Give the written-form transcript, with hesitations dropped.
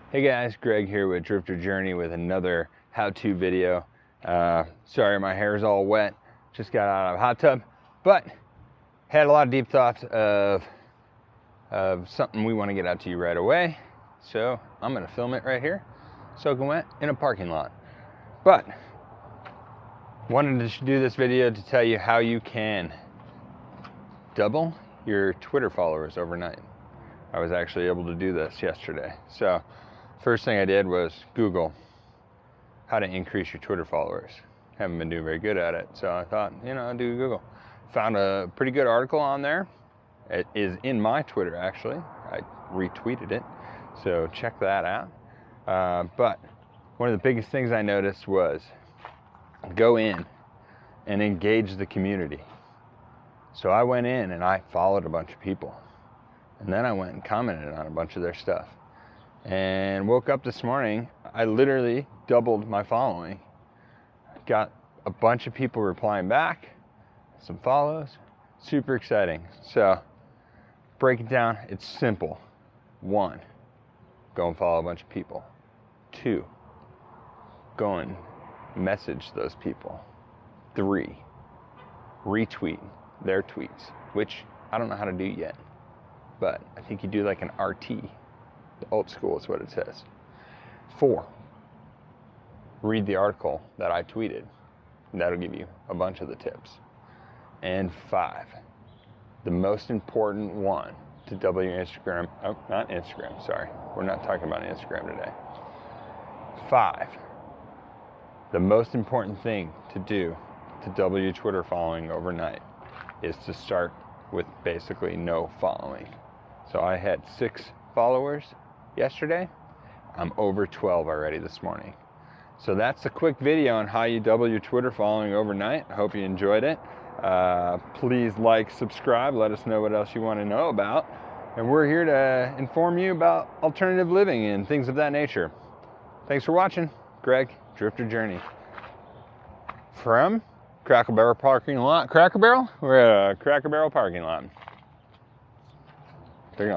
Hey guys, Greg here with Drifter Journey with another how-to video. Sorry my hair's all wet, just got out of a hot tub, but had a lot of deep thoughts of something we want to get out to you right away. So I'm gonna film it right here, soaking wet in a parking lot. But wanted to do this video to tell you how you can double your Twitter followers overnight. I was actually able to do this yesterday. So first thing I did was Google how to increase your Twitter followers. Haven't been doing very good at it, so I thought, I'll do Google. Found a pretty good article on there. It is in my Twitter, actually. I retweeted it, so check that out. But one of the biggest things I noticed was go in and engage the community. So I went in and I followed a bunch of people. And then I went and commented on a bunch of their stuff. And woke up this morning, I literally doubled my following. Got a bunch of people replying back, some follows, super exciting. So break it down, it's simple. 1, go and follow a bunch of people. 2, go and message those people. 3, retweet their tweets, which I don't know how to do yet, but I think you do like an RT. The old school is what it says. 4, read the article that I tweeted. That'll give you a bunch of the tips. And 5, the most important one to double your Instagram. Oh, not Instagram, sorry. We're not talking about Instagram today. 5, the most important thing to do to double your Twitter following overnight is to start with basically no following. So I had 6 followers yesterday. I'm over 12 already this morning. So that's a quick video on how you double your Twitter following overnight. I hope you enjoyed it. Please like, subscribe, let us know what else you want to know about. And we're here to inform you about alternative living and things of that nature. Thanks for watching. Greg, Drifter Journey. From Cracker Barrel parking lot. Cracker Barrel? We're at a Cracker Barrel parking lot. They're gonna